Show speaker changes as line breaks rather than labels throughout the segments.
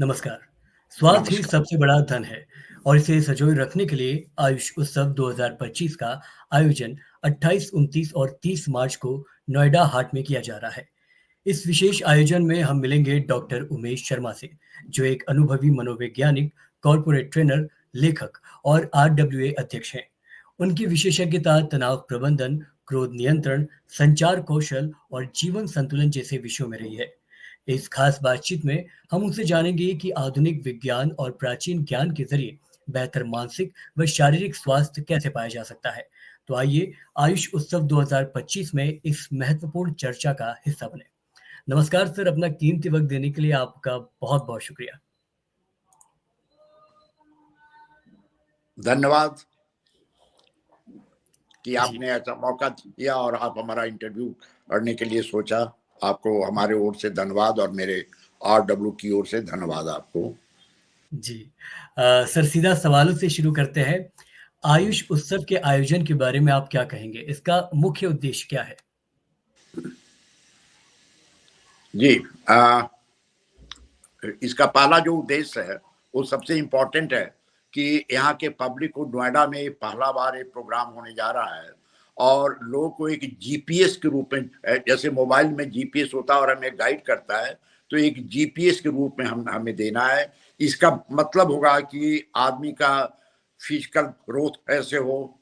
नमस्कार। स्वास्थ्य ही
नमस्कार।
सबसे बड़ा धन है और इसे संजोए रखने के लिए आयुष उत्सव 2025 का आयोजन 28, 29 और 30 मार्च को नोएडा हाट में किया जा रहा है। इस विशेष आयोजन में हम मिलेंगे डॉक्टर उमेश शर्मा से, जो एक अनुभवी मनोवैज्ञानिक, कॉर्पोरेट ट्रेनर, लेखक और आरडब्ल्यूए अध्यक्ष हैं। उनकी विशेषज्ञता तनाव प्रबंधन, क्रोध नियंत्रण, संचार कौशल और जीवन संतुलन जैसे विषयों में रही है। इस खास बातचीत में हम उनसे जानेंगे कि आधुनिक विज्ञान और प्राचीन ज्ञान के जरिए बेहतर मानसिक व शारीरिक स्वास्थ्य कैसे पाया जा सकता है। तो आइए आयुष उत्सव 2025 में इस महत्वपूर्ण चर्चा का हिस्सा बने। नमस्कार सर, अपना कीमती वक्त देने के लिए आपका बहुत बहुत शुक्रिया।
धन्यवाद कि
जी
आपने ऐसा मौका दिया और आप हमारा इंटरव्यू करने के लिए सोचा। आपको हमारे ओर से धन्यवाद और मेरे आरडब्ल्यू की ओर से धन्यवाद आपको।
जी सर, सीधा सवालों से शुरू करते हैं। आयुष उत्सव के आयोजन के बारे में आप क्या कहेंगे? इसका मुख्य उद्देश्य क्या है?
जी, इसका पहला जो उद्देश्य है वो सबसे इम्पोर्टेंट है कि यहाँ के पब्लिक को नोएडा में पहला बार एक प्रोग्राम होने जा रहा है और लोगों को एक जीपीएस के रूप में, जैसे मोबाइल में जीपीएस होता है और हमें गाइड करता है, तो एक जीपीएस के रूप में हमें देना है। इसका मतलब होगा कि आदमी का फिजिकल ग्रोथ ऐसे हो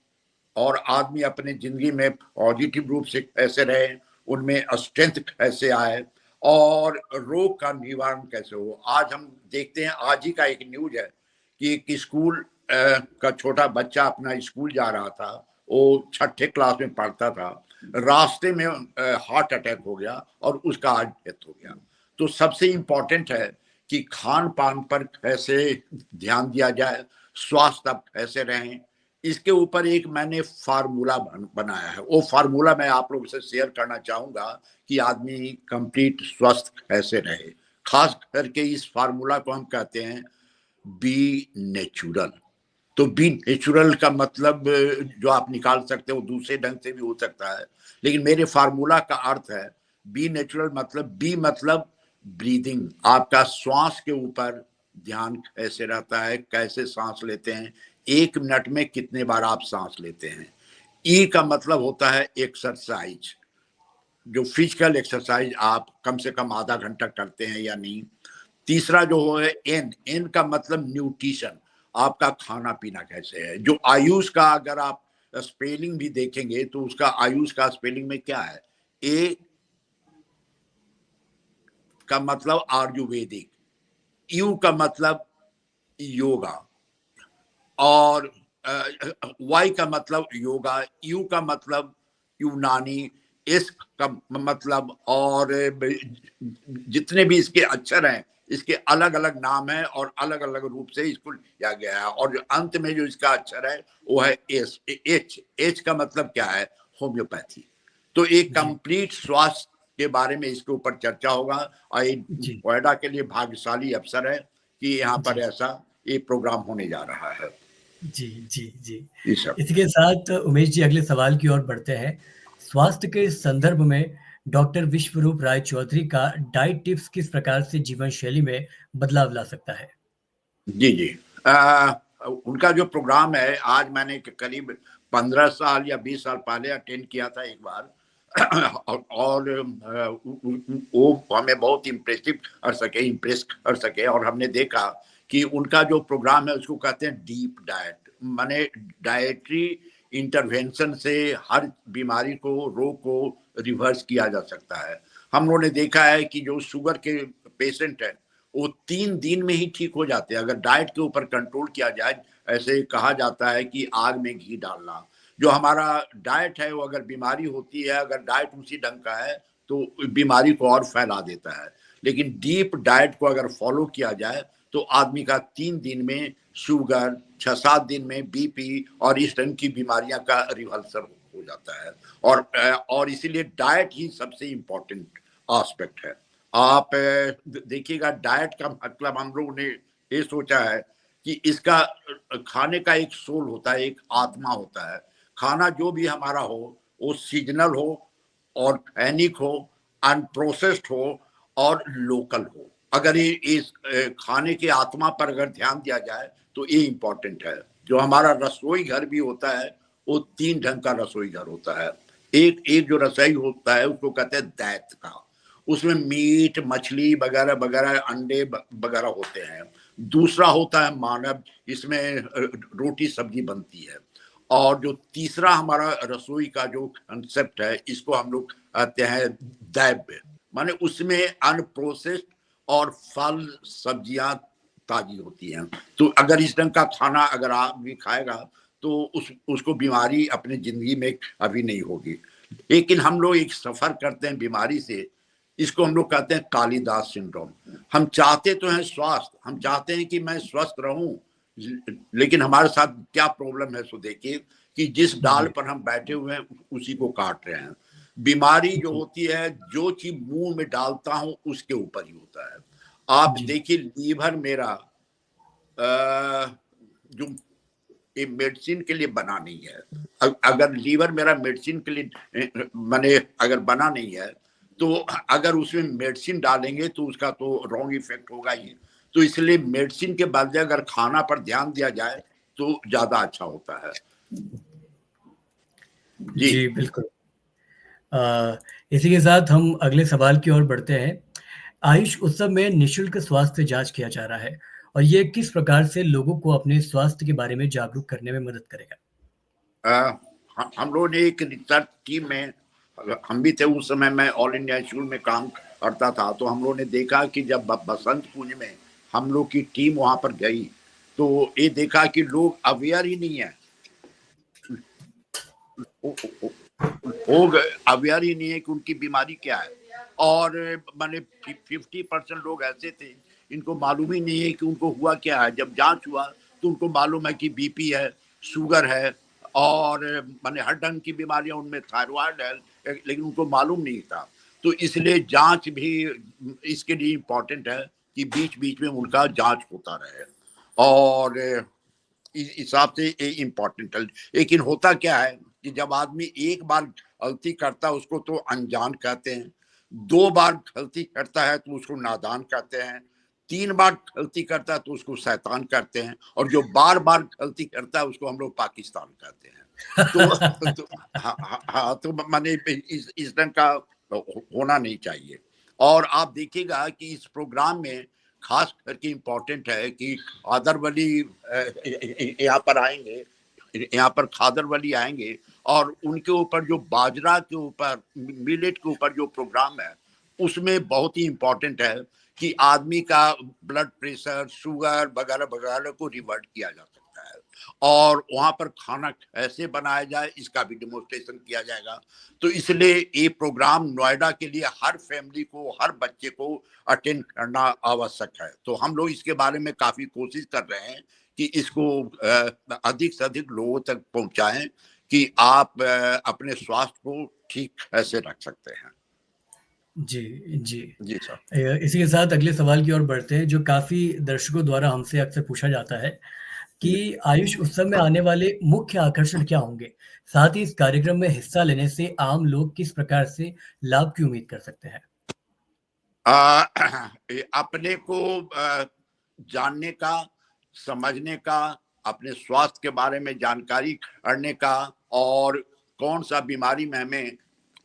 और आदमी अपने जिंदगी में पॉजिटिव रूप से कैसे रहे, उनमें स्ट्रेंथ कैसे आए और रोग का निवारण कैसे हो। आज हम देखते हैं, आज ही का एक न्यूज है कि एक स्कूल का छोटा बच्चा अपना स्कूल जा रहा था, वो छठे क्लास में पढ़ता था, रास्ते में हार्ट अटैक हो गया और उसका आज डेथ हो गया। तो सबसे इम्पोर्टेंट है कि खान पान पर कैसे ध्यान दिया जाए, स्वास्थ्य आप कैसे रहें, इसके ऊपर एक मैंने फार्मूला बनाया है। वो फार्मूला मैं आप लोगों से शेयर करना चाहूंगा कि आदमी कंप्लीट स्वस्थ कैसे रहे। खास करके इस फार्मूला को हम कहते हैं बी नेचुरल। तो बी नेचुरल का मतलब जो आप निकाल सकते हो दूसरे ढंग से भी हो सकता है, लेकिन मेरे फार्मूला का अर्थ है बी नेचुरल। मतलब बी मतलब ब्रीदिंग, आपका श्वास के ऊपर ध्यान कैसे रहता है, कैसे सांस लेते हैं, 1 मिनट में कितने बार आप सांस लेते हैं। ई का मतलब होता है एक्सरसाइज, जो फिजिकल एक्सरसाइज आप कम से कम आधा घंटा करते हैं या नहीं। तीसरा जो है एन, एन का मतलब न्यूट्रिशन, आपका खाना पीना कैसे है। जो आयुष का अगर आप स्पेलिंग भी देखेंगे तो उसका आयुष का स्पेलिंग में क्या है, ए का मतलब आयुर्वेदिक, यू का मतलब योगा और वाई का मतलब योगा, यू का मतलब यूनानी, एस का मतलब और जितने भी इसके अक्षर हैं इसके अलग अलग नाम है और अलग अलग रूप से इसको लिया गया है। और जो अंत में जो इसका अक्षर है वो है एस, एच। एच का मतलब क्या है, होम्योपैथी। तो एक
जी
कंप्लीट स्वास्थ्य के बारे में इसके ऊपर चर्चा होगा और ये
जी
नोएडा के लिए भाग्यशाली अवसर है कि यहाँ पर
जी
ऐसा ये प्रोग्राम होने जा रहा है।
जी जी जी।
जी सर।
इसी के साथ उमेश जी, अगले सवाल की ओर बढ़ते हैं। स्वास्थ्य के संदर्भ में डॉक्टर विश्वरूप राय चौधरी का डाइट टिप्स किस प्रकार से जीवन शैली में बदलाव ला सकता है?
जी जी, उनका जो प्रोग्राम है आज मैंने करीब 15 साल या 20 साल पहले अटेंड किया था एक बार और वो हमें बहुत इम्प्रेस कर सके और हमने देखा कि उनका जो प्रोग्राम है उसको कहते हैं डीप डाइट। माने डाइटरी इंटरवेंशन से हर बीमारी को, रोग को रिवर्स किया जा सकता है। हम लोगों ने देखा है कि जो शुगर के पेशेंट है वो 3 दिन में ही ठीक हो जाते हैं अगर डाइट के ऊपर कंट्रोल किया जाए। ऐसे कहा जाता है कि आग में घी डालना, जो हमारा डाइट है वो अगर बीमारी होती है, अगर डाइट उसी ढंग का है तो बीमारी को और फैला देता है। लेकिन डीप डाइट को अगर फॉलो किया जाए तो आदमी का 3 दिन में शुगर, 6-7 दिन में बीपी और इस ढंग की बीमारियां का रिवर्सल हो जाता है। और इसीलिए डाइट ही सबसे इम्पोर्टेंट एस्पेक्ट है। आप देखिएगा, डाइट का मतलब हम लोगों ने ये सोचा है कि इसका खाने का एक सोल होता है, एक आत्मा होता है। खाना जो भी हमारा हो वो सीजनल हो, ऑर्गेनिक हो, अनप्रोसेस्ड हो और लोकल हो। अगर ये इस खाने की आत्मा पर अगर ध्यान दिया जाए तो ये इम्पोर्टेंट है। जो हमारा रसोई घर भी होता है वो 3 ढंग का रसोई घर होता है। एक एक जो रसोई होता है उसको कहते हैं दैत का, उसमें मीट मछली वगैरह वगैरह अंडे वगैरह होते हैं। दूसरा होता है मानव, इसमें रोटी सब्जी बनती है। और जो तीसरा हमारा रसोई का जो कंसेप्ट है इसको हम लोग कहते हैं दैव, माने उसमें अनप्रोसेस्ड और फल सब्जियां ताजी होती हैं। तो अगर इस ढंग का खाना अगर आप भी खाएगा तो उसको बीमारी अपने जिंदगी में अभी नहीं होगी। लेकिन हम लोग एक सफर करते हैं बीमारी से, इसको हम लोग कहते हैं कालिदास सिंड्रोम। हम चाहते तो हैं स्वास्थ्य, हम चाहते हैं कि मैं स्वस्थ रहूं, लेकिन हमारे साथ क्या प्रॉब्लम है सो देखिए कि जिस डाल
जी,
पर हम बैठे हुए हैं उसी को काट रहे हैं। बीमारी जो
जी,
होती है जो चीज मुंह में डालता हूं उसके ऊपर ही होता है। आप
जी,
देखिए लीवर मेरा जो ये मेडिसिन के लिए बना नहीं है। अगर लीवर मेरा मेडिसिन के लिए माने अगर बना नहीं है तो अगर उसमें मेडिसिन डालेंगे तो उसका तो रॉन्ग इफेक्ट होगा ही। तो इसलिए मेडिसिन के बदले अगर खाना पर ध्यान दिया जाए तो ज्यादा अच्छा होता है। जी।
जी, बिल्कुल। इसी के साथ हम अगले सवाल की ओर बढ़ते हैं। आयुष उत्सव में निःशुल्क स्वास्थ्य जाँच किया जा रहा है और ये किस प्रकार से लोगों को अपने स्वास्थ्य के बारे में जागरूक करने में मदद करेगा?
हम लोगों ने एक रिसर्च टीम में, हम भी थे उस समय, मैं ऑल इंडिया इंस्टीट्यूट में काम करता था, तो हम लोगों ने देखा कि जब बसंत कुंज में हम लोग की टीम वहां पर गई तो ये देखा कि लोग अवेयर ही नहीं है, लोग अवेयर ही नहीं है कि उनकी बीमारी क्या है। और मैंने 50% लोग ऐसे थे इनको मालूम ही नहीं है कि उनको हुआ क्या है। जब जांच हुआ तो उनको मालूम है कि बीपी है, शुगर है और मैंने हर ढंग की बीमारियां, उनमें थायराइड है, लेकिन उनको मालूम नहीं था। तो इसलिए जांच भी इसके लिए इम्पोर्टेंट है कि बीच बीच में उनका जांच होता रहे। और इस हिसाब से ये इम्पोर्टेंट है। लेकिन होता क्या है कि जब आदमी एक बार गलती करता है उसको तो अनजान कहते हैं, 2 बार गलती करता है तो उसको नादान कहते हैं, 3 बार गलती करता है तो उसको शैतान कहते हैं, और जो बार बार गलती करता है उसको हम लोग पाकिस्तान कहते हैं। तो हाँ, तो माने इस ढंग का होना नहीं चाहिए। और आप देखिएगा कि इस प्रोग्राम में खास करके इम्पोर्टेंट है कि खादर वली यहाँ पर आएंगे, यहाँ पर खादर वली आएंगे और उनके ऊपर जो बाजरा के ऊपर, मिलेट के ऊपर जो प्रोग्राम है उसमें बहुत ही इम्पोर्टेंट है कि आदमी का ब्लड प्रेशर, शुगर वगैरह वगैरह को रिवर्ट किया जा सकता है। और वहां पर खाना कैसे बनाया जाए इसका भी डेमोन्स्ट्रेशन किया जाएगा। तो इसलिए ये प्रोग्राम नोएडा के लिए हर फैमिली को, हर बच्चे को अटेंड करना आवश्यक है। तो हम लोग इसके बारे में काफी कोशिश कर रहे हैं कि इसको अधिक से अधिक लोगों तक पहुंचाएं कि आप अपने स्वास्थ्य को ठीक कैसे रख सकते हैं।
जी, जी।
जी सर।
इसी के साथ अगले सवाल की ओर बढ़ते हैं, जो काफ़ी दर्शकों द्वारा हमसे अक्सर पूछा जाता है कि आयुष उत्सव में आने वाले मुख्य आकर्षण क्या होंगे? साथ ही इस कार्यक्रम में हिस्सा लेने से आम लोग किस प्रकार से लाभ की उम्मीद कर सकते हैं?
अपने को जानने का, समझने का, अपने स्वास्थ्य के बारे में जानकारी करने का, और कौन सा बीमारी में हमें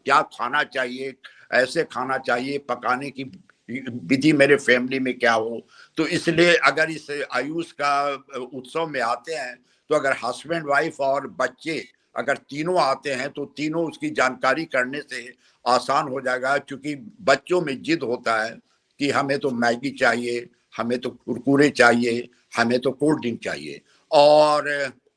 क्या खाना चाहिए, ऐसे खाना चाहिए, पकाने की विधि मेरे फैमिली में क्या हो। तो इसलिए अगर इस आयुष का उत्सव में आते हैं तो अगर हस्बैंड वाइफ और बच्चे अगर तीनों आते हैं तो तीनों उसकी जानकारी करने से आसान हो जाएगा। क्योंकि बच्चों में जिद होता है कि हमें तो मैगी चाहिए, हमें तो कुरकुरे चाहिए, हमें तो कोल्ड ड्रिंक चाहिए, और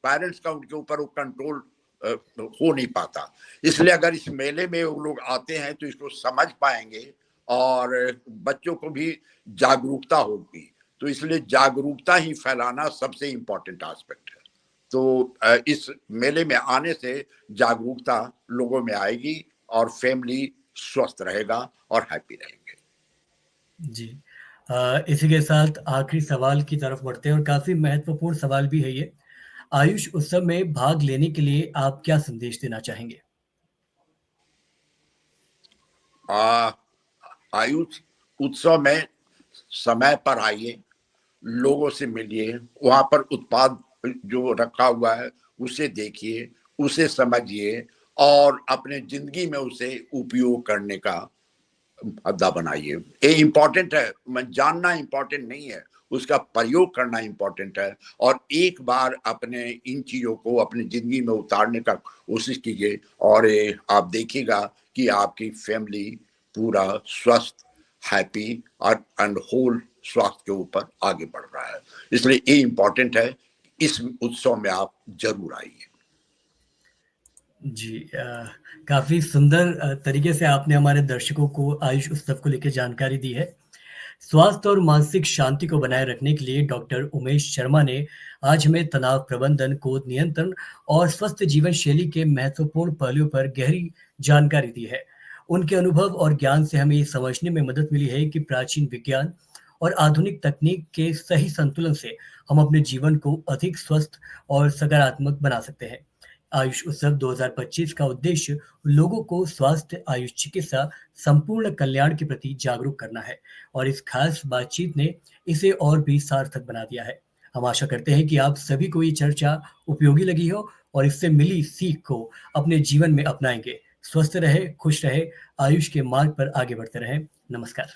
पेरेंट्स का उनके ऊपर वो कंट्रोल हो नहीं पाता। इसलिए अगर इस मेले में वो लोग आते हैं तो इसको समझ पाएंगे और बच्चों को भी जागरूकता होगी। तो इसलिए जागरूकता ही फैलाना सबसे इम्पोर्टेंट एस्पेक्ट है। तो इस मेले में आने से जागरूकता लोगों में आएगी और फैमिली स्वस्थ रहेगा और हैप्पी रहेंगे।
जी। इसी के साथ आखिरी सवाल की तरफ बढ़ते हैं और काफ़ी महत्वपूर्ण सवाल भी है ये। आयुष उत्सव में भाग लेने के लिए आप क्या संदेश देना चाहेंगे?
आ, आयुष उत्सव में समय पर आइए, लोगों से मिलिए, वहां पर उत्पाद जो रखा हुआ है उसे देखिए, उसे समझिए और अपने जिंदगी में उसे उपयोग करने का अद्दा बनाइए। ये इंपॉर्टेंट है, मैं जानना इंपॉर्टेंट नहीं है, उसका प्रयोग करना इंपॉर्टेंट है। और एक बार अपने इन चीजों को अपनी जिंदगी में उतारने का कोशिश कीजिए और आप देखिएगा कि आपकी फैमिली पूरा स्वस्थ, हैप्पी और एंड होल स्वास्थ्य के ऊपर आगे बढ़ रहा है। इसलिए ये इंपॉर्टेंट है, इस उत्सव में आप जरूर आइए।
जी, काफ़ी सुंदर तरीके से आपने हमारे दर्शकों को आयुष उत्सव को लेके जानकारी दी है। स्वास्थ्य और मानसिक शांति को बनाए रखने के लिए डॉक्टर उमेश शर्मा ने आज हमें तनाव प्रबंधन, क्रोध नियंत्रण और स्वस्थ जीवन शैली के महत्वपूर्ण पहलुओं पर गहरी जानकारी दी है। उनके अनुभव और ज्ञान से हमें ये समझने में मदद मिली है कि प्राचीन विज्ञान और आधुनिक तकनीक के सही संतुलन से हम अपने जीवन को अधिक स्वस्थ और सकारात्मक बना सकते हैं। आयुष उत्सव 2025 का उद्देश्य लोगों को स्वास्थ्य, आयुष चिकित्सा, संपूर्ण कल्याण के प्रति जागरूक करना है और इस खास बातचीत ने इसे और भी सार्थक बना दिया है। हम आशा करते हैं कि आप सभी को ये चर्चा उपयोगी लगी हो और इससे मिली सीख को अपने जीवन में अपनाएंगे। स्वस्थ रहे, खुश रहे, आयुष के मार्ग पर आगे बढ़ते रहें। नमस्कार।